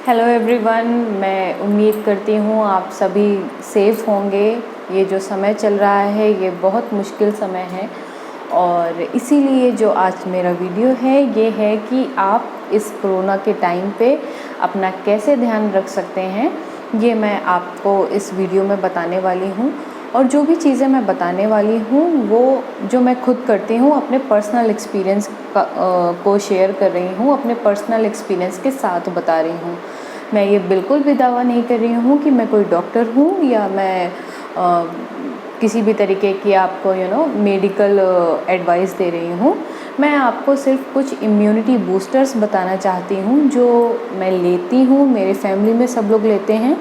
Hello everyone, मैं उम्मीद करती हूँ आप सभी सेफ़ होंगे। ये जो समय चल रहा है ये बहुत मुश्किल समय है और इसीलिए जो आज मेरा वीडियो है ये है कि आप इस कोरोना के टाइम पे अपना कैसे ध्यान रख सकते हैं, ये मैं आपको इस वीडियो में बताने वाली हूँ। और जो भी चीज़ें मैं बताने वाली हूँ वो जो मैं खुद करती हूँ अपने पर्सनल एक्सपीरियंस को शेयर कर रही हूँ, अपने पर्सनल एक्सपीरियंस के साथ बता रही हूँ। मैं ये बिल्कुल भी दावा नहीं कर रही हूँ कि मैं कोई डॉक्टर हूँ या मैं किसी भी तरीके की आपको मेडिकल एडवाइस दे रही हूँ। मैं आपको सिर्फ कुछ इम्यूनिटी बूस्टर्स बताना चाहती हूँ जो मैं लेती हूँ, मेरे फैमिली में सब लोग लेते हैं,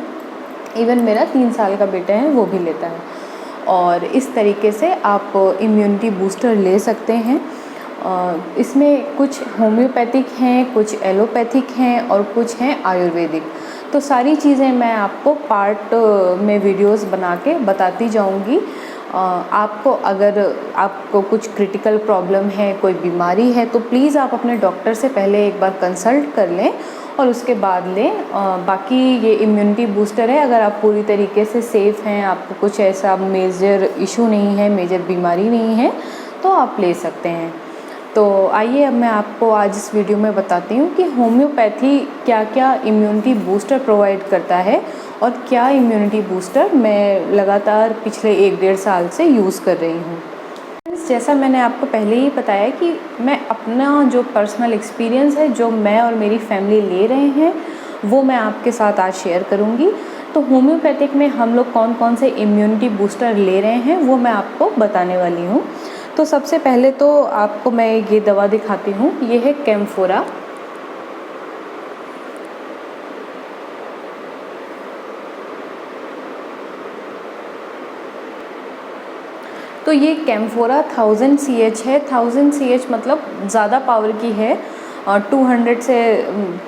इवन मेरा 3 साल का बेटा है वो भी लेता है। और इस तरीके से आप इम्यूनिटी बूस्टर ले सकते हैं। इसमें कुछ होम्योपैथिक हैं, कुछ एलोपैथिक हैं और कुछ हैं आयुर्वेदिक। तो सारी चीज़ें मैं आपको पार्ट में वीडियोस बना के बताती जाऊंगी। अगर आपको कुछ क्रिटिकल प्रॉब्लम है, कोई बीमारी है, तो प्लीज़ आप अपने डॉक्टर से पहले एक बार कंसल्ट कर लें और उसके बाद लें। बाकी ये इम्यूनिटी बूस्टर है, अगर आप पूरी तरीके से सेफ़ हैं, आपको कुछ ऐसा मेजर इशू नहीं है, मेजर बीमारी नहीं है, तो आप ले सकते हैं। तो आइए अब मैं आपको आज इस वीडियो में बताती हूँ कि होम्योपैथी क्या क्या इम्यूनिटी बूस्टर प्रोवाइड करता है और क्या इम्यूनिटी बूस्टर मैं लगातार पिछले 1-1.5 साल से यूज़ कर रही हूँ। जैसा मैंने आपको पहले ही बताया कि मैं अपना जो पर्सनल एक्सपीरियंस है, जो मैं और मेरी फैमिली ले रहे हैं, वो मैं आपके साथ आज शेयर करूँगी। तो होम्योपैथिक में हम लोग कौन कौन से इम्यूनिटी बूस्टर ले रहे हैं वो मैं आपको बताने वाली हूँ। तो सबसे पहले तो आपको मैं ये दवा दिखाती हूँ, ये है कैम्फोरा। तो ये कैम्फोरा 1000 CH है। 1000 CH मतलब ज़्यादा पावर की है और 200 से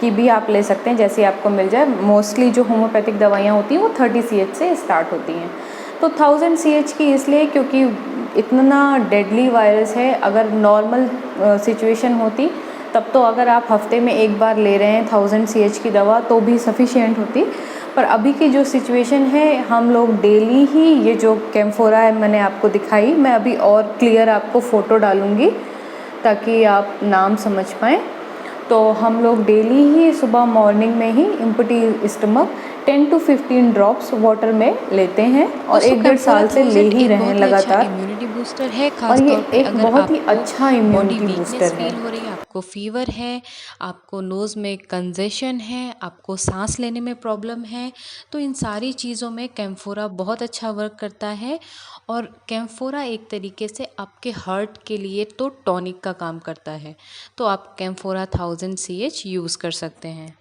की भी आप ले सकते हैं, जैसे आपको मिल जाए। मोस्टली जो होम्योपैथिक दवाइयाँ होती हैं वो 30 CH से स्टार्ट होती हैं। तो 1000 CH की इसलिए क्योंकि इतना डेडली वायरस है। अगर नॉर्मल सिचुएशन होती तब तो अगर आप हफ्ते में एक बार ले रहे हैं 1000 CH की दवा तो भी सफिशिएंट होती, पर अभी की जो सिचुएशन है हम लोग डेली ही ये जो कैम्फोरा है मैंने आपको दिखाई, मैं अभी और क्लियर आपको फ़ोटो डालूँगी ताकि आप नाम समझ पाएँ। तो हम लोग डेली ही सुबह मॉर्निंग में ही empty stomach 10 to 15 drops water में लेते हैं और 1-1.5 साल से ले ही रहे हैं लगातार। इम्यूनिटी बूस्टर है, और खास ये तौर पे एक अगर बहुत ही आपको अच्छा बॉडी इम्यूनिटी वीकनेस बूस्टर है। फील हो रही है, आपको फीवर है, आपको नोज़ में कंजेशन है, आपको सांस लेने में प्रॉब्लम है, तो इन सारी चीज़ों में कैम्फोरा बहुत अच्छा वर्क करता है। और कैम्फोरा एक तरीके से आपके हार्ट के लिए तो टॉनिक का काम करता है। तो आप कैम्फोरा 1000 CH यूज़ कर सकते हैं।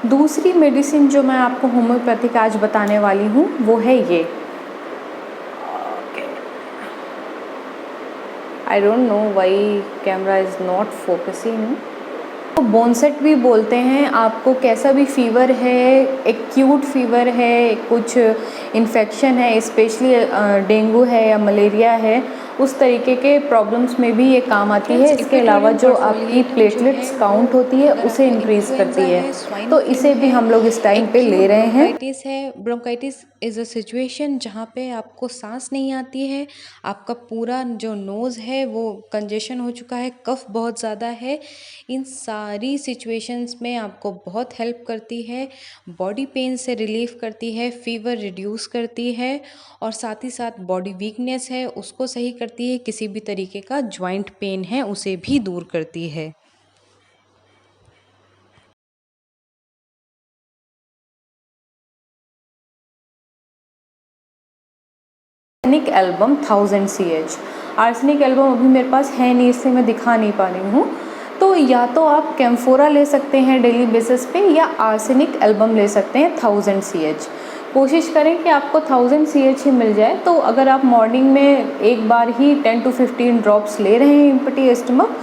दूसरी मेडिसिन जो मैं आपको होम्योपैथिक आज बताने वाली हूँ वो है ये। I don't know why camera is not focusing. तो बोनसेट भी बोलते हैं। आपको कैसा भी फीवर है, एक्यूट फीवर है, कुछ इन्फेक्शन है, स्पेशली डेंगू है या मलेरिया है, उस तरीके के प्रॉब्लम्स में भी ये काम आती है। इसके अलावा जो आपकी प्लेटलेट्स काउंट होती है उसे इंक्रीज़ करती है। तो इसे भी हम लोग इस टाइम पे ले रहे हैं। ब्रोंकाइटिस है। ब्रोंकाइटिस इज़ अ सिचुएशन जहाँ पे आपको सांस नहीं आती है, आपका पूरा जो नोज़ है वो कंजेशन हो चुका है, कफ बहुत ज़्यादा है। इन सारी सिचुएशंस में आपको बहुत हेल्प करती है, बॉडी पेन से रिलीफ करती है, फीवर रिड्यूस करती है और साथ ही साथ बॉडी वीकनेस है उसको सही करती है, किसी भी तरीके का जॉइंट पेन है उसे भी दूर करती है। Arsenic album 1000 CH। Arsenic album अभी मेरे पास है नहीं, इससे मैं दिखा नहीं पा रही हूँ। तो या तो आप कैम्फोरा ले सकते हैं डेली बेसिस पे या आर्सेनिक एल्बम ले सकते हैं 1000 CH। कोशिश करें कि आपको 1000 CH ही मिल जाए। तो अगर आप मॉर्निंग में एक बार ही 10 to 15 ड्रॉप्स ले रहे हैं एम्प्टी स्टमक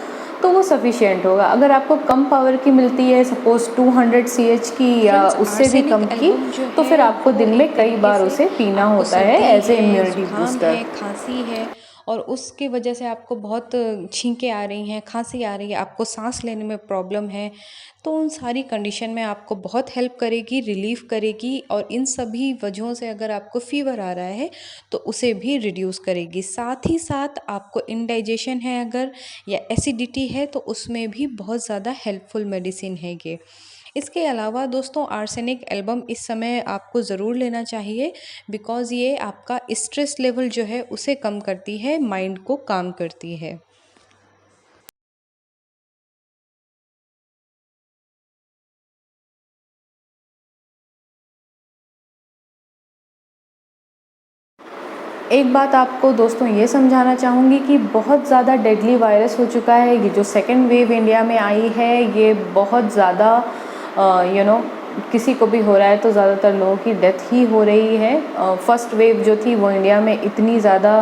तो वो सफिशिएंट होगा। अगर आपको कम पावर की मिलती है, सपोज़ 200 CH की या उससे भी कम की, तो फिर आपको दिन में कई बार उसे पीना होता है एज ए इम्यूनिटी बूस्टर। खांसी है और उसकी वजह से आपको बहुत छींकें आ रही हैं, खांसी आ रही है, आपको सांस लेने में प्रॉब्लम है, तो उन सारी कंडीशन में आपको बहुत हेल्प करेगी, रिलीफ करेगी। और इन सभी वजहों से अगर आपको फ़ीवर आ रहा है तो उसे भी रिड्यूस करेगी। साथ ही साथ आपको इंडाइजेशन है अगर, या एसिडिटी है, तो उसमें भी बहुत ज़्यादा हेल्पफुल मेडिसिन है ये। इसके अलावा दोस्तों, आर्सेनिक एल्बम इस समय आपको ज़रूर लेना चाहिए, बिकॉज़ ये आपका स्ट्रेस लेवल जो है उसे कम करती है, माइंड को काम करती है। एक बात आपको दोस्तों ये समझाना चाहूँगी कि बहुत ज़्यादा डेडली वायरस हो चुका है। ये जो सेकेंड वेव इंडिया में आई है, ये बहुत ज़्यादा किसी को भी हो रहा है तो ज़्यादातर लोगों की डेथ ही हो रही है। फर्स्ट वेव जो थी वो इंडिया में इतनी ज़्यादा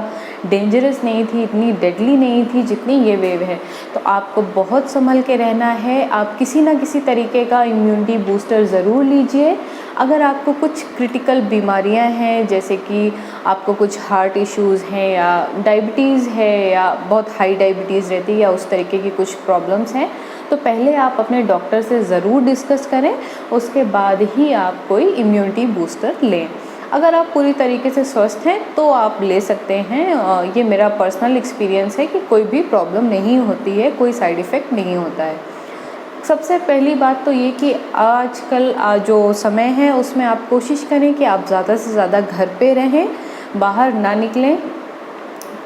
डेंजरस नहीं थी, इतनी डेडली नहीं थी जितनी ये वेव है। तो आपको बहुत संभल के रहना है। आप किसी ना किसी तरीके का इम्यूनिटी बूस्टर ज़रूर लीजिए। अगर आपको कुछ क्रिटिकल बीमारियां हैं, जैसे कि आपको कुछ हार्ट इश्यूज़ हैं या डायबिटीज़ है या बहुत हाई डायबिटीज़ रहती है या उस तरीके की कुछ प्रॉब्लम्स हैं, तो पहले आप अपने डॉक्टर से ज़रूर डिस्कस करें, उसके बाद ही आप कोई इम्यूनिटी बूस्टर लें। अगर आप पूरी तरीके से स्वस्थ हैं तो आप ले सकते हैं। ये मेरा पर्सनल एक्सपीरियंस है कि कोई भी प्रॉब्लम नहीं होती है, कोई साइड इफ़ेक्ट नहीं होता है। सबसे पहली बात तो ये कि आजकल जो समय है उसमें आप कोशिश करें कि आप ज़्यादा से ज़्यादा घर पे रहें, बाहर ना निकलें।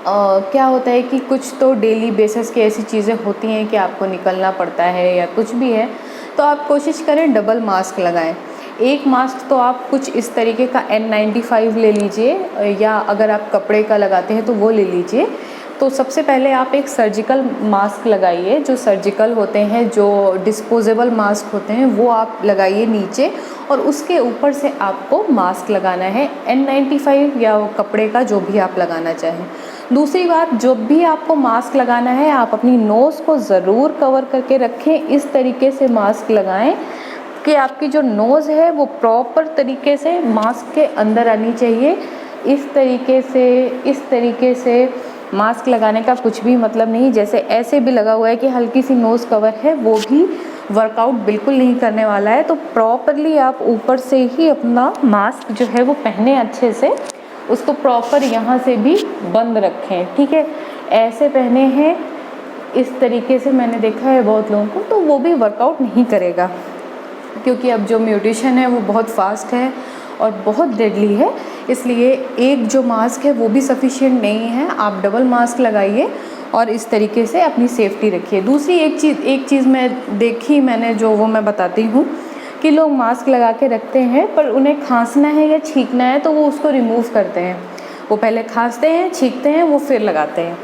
क्या होता है कि कुछ तो डेली बेसिस की ऐसी चीज़ें होती हैं कि आपको निकलना पड़ता है या कुछ भी है, तो आप कोशिश करें डबल मास्क लगाएं। एक मास्क तो आप कुछ इस तरीके का N95 ले लीजिए, या अगर आप कपड़े का लगाते हैं तो वो ले लीजिए। तो सबसे पहले आप एक सर्जिकल मास्क लगाइए। जो सर्जिकल होते हैं, जो डिस्पोजेबल मास्क होते हैं, वो आप लगाइए नीचे, और उसके ऊपर से आपको मास्क लगाना है N95 या कपड़े का, जो भी आप लगाना चाहें। दूसरी बात, जब भी आपको मास्क लगाना है आप अपनी नोज़ को ज़रूर कवर करके रखें। इस तरीके से मास्क लगाएं कि आपकी जो नोज़ है वो प्रॉपर तरीके से मास्क के अंदर आनी चाहिए। इस तरीके से मास्क लगाने का कुछ भी मतलब नहीं। जैसे ऐसे भी लगा हुआ है कि हल्की सी नोज़ कवर है, वो भी वर्कआउट बिल्कुल नहीं करने वाला है। तो प्रॉपरली आप ऊपर से ही अपना मास्क जो है वो पहने, अच्छे से उसको प्रॉपर यहाँ से भी बंद रखें, ठीक है। ऐसे पहने हैं, इस तरीके से मैंने देखा है बहुत लोगों को, तो वो भी वर्कआउट नहीं करेगा, क्योंकि अब जो म्यूटेशन है वो बहुत फास्ट है और बहुत डेडली है। इसलिए एक जो मास्क है वो भी सफिशिएंट नहीं है। आप डबल मास्क लगाइए और इस तरीके से अपनी सेफ्टी रखिए। दूसरी एक चीज़ मैंने जो वो मैं बताती हूँ कि लोग मास्क लगा के रखते हैं, पर उन्हें खांसना है या छींकना है तो वो उसको रिमूव करते हैं। वो पहले खांसते हैं, छींकते हैं, वो फिर लगाते हैं।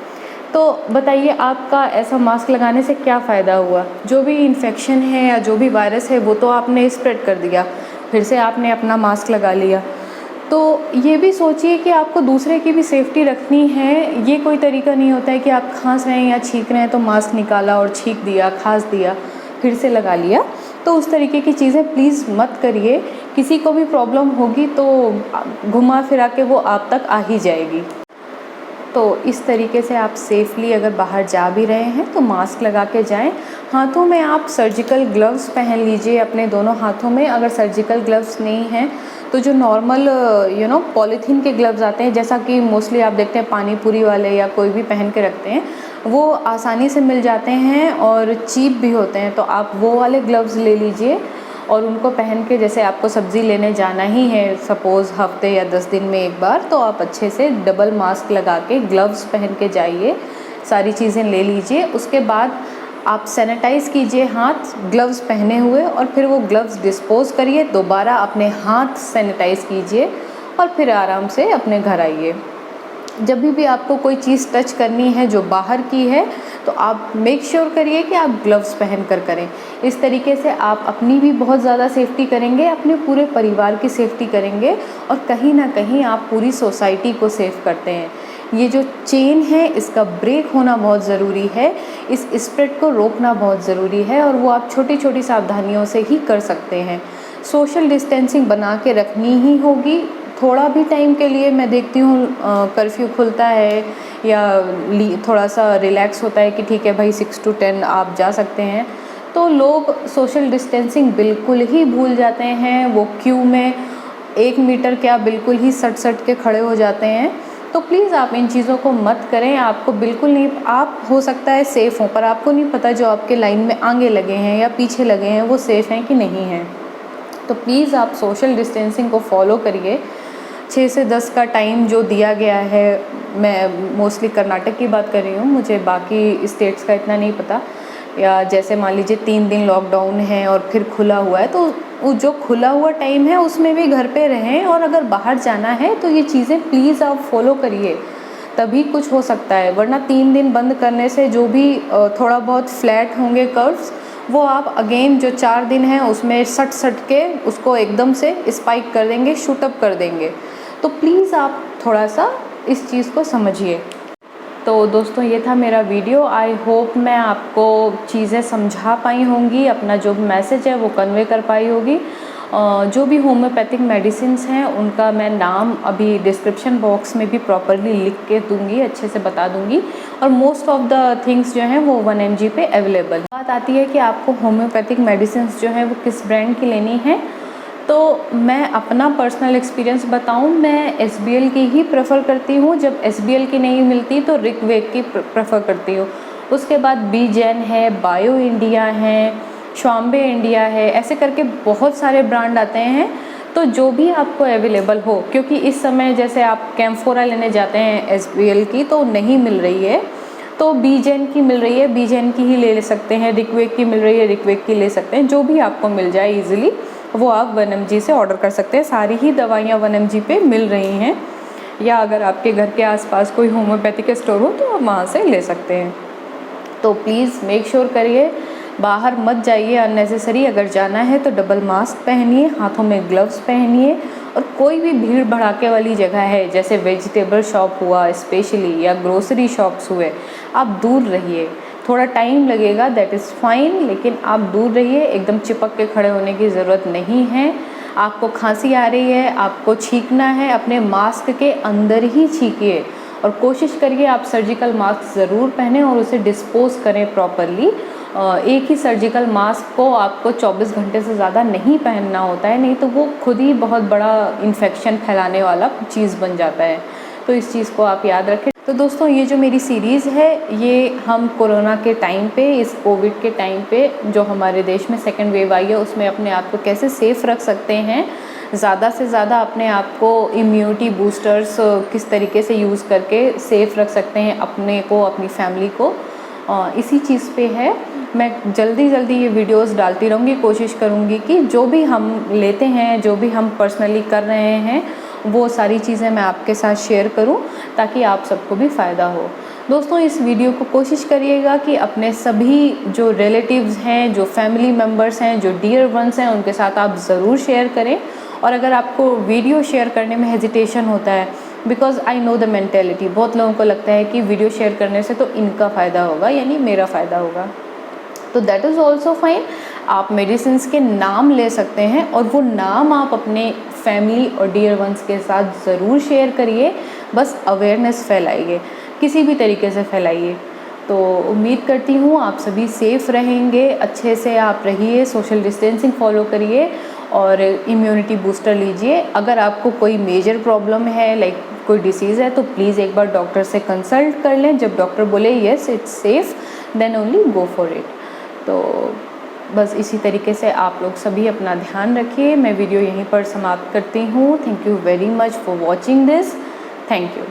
तो बताइए, आपका ऐसा मास्क लगाने से क्या फ़ायदा हुआ? जो भी इन्फेक्शन है या जो भी वायरस है वो तो आपने स्प्रेड कर दिया, फिर से आपने अपना मास्क लगा लिया। तो ये भी सोचिए कि आपको दूसरे की भी सेफ्टी रखनी है। ये कोई तरीका नहीं होता है कि आप खांस रहे हैं या छींक रहे हैं तो मास्क निकाला और छींक दिया, खांस दिया, फिर से लगा लिया। तो उस तरीके की चीज़ें प्लीज़ मत करिए। किसी को भी प्रॉब्लम होगी तो घुमा फिरा के वो आप तक आ ही जाएगी। तो इस तरीके से आप सेफ़ली अगर बाहर जा भी रहे हैं तो मास्क लगा के जाएं। हाथों में आप सर्जिकल ग्लव्स पहन लीजिए, अपने दोनों हाथों में। अगर सर्जिकल ग्लव्स नहीं हैं तो जो नॉर्मल पॉलीथीन के ग्लव्स आते हैं, जैसा कि मोस्टली आप देखते हैं पानी पूरी वाले या कोई भी पहन के रखते हैं, वो आसानी से मिल जाते हैं और चीप भी होते हैं। तो आप वो वाले ग्लव्स ले लीजिए और उनको पहन के, जैसे आपको सब्ज़ी लेने जाना ही है सपोज़ हफ्ते या 10 दिन में एक बार, तो आप अच्छे से डबल मास्क लगा के ग्लव्स पहन के जाइए, सारी चीज़ें ले लीजिए। उसके बाद आप सैनिटाइज़ कीजिए हाथ ग्लव्स पहने हुए, और फिर वो ग्लव्स डिस्पोज़ करिए, दोबारा अपने हाथ सैनिटाइज़ कीजिए और फिर आराम से अपने घर आइए। जब भी आपको कोई चीज़ टच करनी है जो बाहर की है तो आप मेक श्योर करिए कि आप ग्लव्स पहन कर करें। इस तरीके से आप अपनी भी बहुत ज़्यादा सेफ्टी करेंगे, अपने पूरे परिवार की सेफ्टी करेंगे, और कहीं ना कहीं आप पूरी सोसाइटी को सेफ करते हैं। ये जो चेन है इसका ब्रेक होना बहुत ज़रूरी है, इस स्प्रेड को रोकना बहुत ज़रूरी है, और वो आप छोटी छोटी सावधानियों से ही कर सकते हैं। सोशल डिस्टेंसिंग बना के रखनी ही होगी, थोड़ा भी टाइम के लिए मैं देखती हूँ कर्फ्यू खुलता है या थोड़ा सा रिलैक्स होता है कि ठीक है भाई 6 to 10 आप जा सकते हैं, तो लोग सोशल डिस्टेंसिंग बिल्कुल ही भूल जाते हैं। वो क्यू में 1 मीटर क्या बिल्कुल ही सट के खड़े हो जाते हैं। तो प्लीज़ आप इन चीज़ों को मत करें। आपको बिल्कुल नहीं, आप हो सकता है सेफ़ हों, पर आपको नहीं पता जो आपके लाइन में आगे लगे हैं या पीछे लगे हैं वो सेफ़ हैं कि नहीं हैं। तो प्लीज़ आप सोशल डिस्टेंसिंग को फॉलो करिए। 6 से 10 का टाइम जो दिया गया है, मैं मोस्टली कर्नाटक की बात कर रही हूँ, मुझे बाकी स्टेट्स का इतना नहीं पता। या जैसे मान लीजिए 3 दिन लॉकडाउन है और फिर खुला हुआ है, तो वो जो खुला हुआ टाइम है उसमें भी घर पे रहें, और अगर बाहर जाना है तो ये चीज़ें प्लीज़ आप फॉलो करिए, तभी कुछ हो सकता है। वरना 3 दिन बंद करने से जो भी थोड़ा बहुत फ्लैट होंगे कर्व्स, वो आप अगेन जो 4 दिन हैं उसमें सट के उसको एकदम से स्पाइक कर देंगे, शूटअप कर देंगे। तो प्लीज़ आप थोड़ा सा इस चीज़ को समझिए। तो दोस्तों ये था मेरा वीडियो। आई होप मैं आपको चीज़ें समझा पाई होंगी, अपना जो मैसेज है वो कन्वे कर पाई होगी। जो भी होम्योपैथिक मेडिसिन्स हैं उनका मैं नाम अभी डिस्क्रिप्शन बॉक्स में भी प्रॉपरली लिख के दूंगी, अच्छे से बता दूंगी। और मोस्ट ऑफ द थिंग्स जो हैं वो 1 mg पे अवेलेबल। बात आती है कि आपको होम्योपैथिक मेडिसिन्स जो हैं वो किस ब्रांड की लेनी है, तो मैं अपना पर्सनल एक्सपीरियंस बताऊं, मैं SBL की ही प्रेफर करती हूँ। जब SBL की नहीं मिलती तो रिकवेक की प्रेफर करती हूँ। उसके बाद बीजेन है, बायो इंडिया है, श्वाम्बे इंडिया है, ऐसे करके बहुत सारे ब्रांड आते हैं। तो जो भी आपको अवेलेबल हो, क्योंकि इस समय जैसे आप कैम्फोरा लेने जाते हैं SBL की तो नहीं मिल रही है, तो बीजेन की मिल रही है, बीजेन की ही ले सकते हैं। रिकवेक की मिल रही है, रिकवेक की ले सकते हैं। जो भी आपको मिल जाए ईजिली वो आप 1 mg से ऑर्डर कर सकते हैं। सारी ही दवाइयाँ 1 mg पे मिल रही हैं, या अगर आपके घर के आसपास कोई होम्योपैथिक स्टोर हो तो आप वहाँ से ले सकते हैं। तो प्लीज़ मेक श्योर करिए, बाहर मत जाइए अननेसेसरी। अगर जाना है तो डबल मास्क पहनिए, हाथों में ग्लव्स पहनिए, और कोई भी भीड़ भड़ाके वाली जगह है जैसे वेजिटेबल शॉप हुआ स्पेशली, या ग्रोसरी शॉप्स हुए, आप दूर रहिए। थोड़ा टाइम लगेगा, दैट इज़ फाइन, लेकिन आप दूर रहिए। एकदम चिपक के खड़े होने की ज़रूरत नहीं है। आपको खांसी आ रही है, आपको छींकना है, अपने मास्क के अंदर ही छींकिए, और कोशिश करिए आप सर्जिकल मास्क ज़रूर पहने और उसे डिस्पोज करें प्रॉपरली। एक ही सर्जिकल मास्क को आपको 24 घंटे से ज़्यादा नहीं पहनना होता है, नहीं तो वो खुद ही बहुत बड़ा इन्फेक्शन फैलाने वाला चीज़ बन जाता है। तो इस चीज़ को आप याद रखें। तो दोस्तों ये जो मेरी सीरीज़ है, ये हम कोरोना के टाइम पे, इस कोविड के टाइम पे जो हमारे देश में सेकेंड वेव आई है, उसमें अपने आप को कैसे सेफ़ रख सकते हैं, ज़्यादा से ज़्यादा अपने आप को इम्यूनिटी बूस्टर्स किस तरीके से यूज़ करके सेफ़ रख सकते हैं अपने को, अपनी फैमिली को, इसी चीज़ पे है। मैं जल्दी ये वीडियोस डालती रहूँगी। कोशिश करूँगी कि जो भी हम लेते हैं, जो भी हम पर्सनली कर रहे हैं, वो सारी चीज़ें मैं आपके साथ शेयर करूं, ताकि आप सबको भी फ़ायदा हो। दोस्तों इस वीडियो को कोशिश करिएगा कि अपने सभी जो रिलेटिव्स हैं, जो फैमिली मेम्बर्स हैं, जो डियर वंस हैं, उनके साथ आप ज़रूर शेयर करें। और अगर आपको वीडियो शेयर करने में हेजिटेशन होता है, because I know the mentality, बहुत लोगों को लगता है कि वीडियो शेयर करने से तो इनका फ़ायदा होगा, यानी मेरा फ़ायदा होगा, तो दैट इज़ ऑल्सो फाइन। आप मेडिसिन्स के नाम ले सकते हैं, और वो नाम आप अपने फैमिली और डियर वंस के साथ ज़रूर शेयर करिए। बस अवेयरनेस फैलाइए, किसी भी तरीके से फैलाइए। तो उम्मीद करती हूँ आप सभी सेफ़ रहेंगे, अच्छे से आप रहिए, सोशल डिस्टेंसिंग फॉलो करिए और इम्यूनिटी बूस्टर लीजिए। अगर आपको कोई मेजर प्रॉब्लम है, लाइक कोई डिसीज़ है, तो प्लीज़ एक बार डॉक्टर से कंसल्ट कर लें। जब डॉक्टर बोले yes it's safe, then only go for it. तो बस इसी तरीके से आप लोग सभी अपना ध्यान रखिए। मैं वीडियो यहीं पर समाप्त करती हूँ। Thank you very much for watching this. Thank you.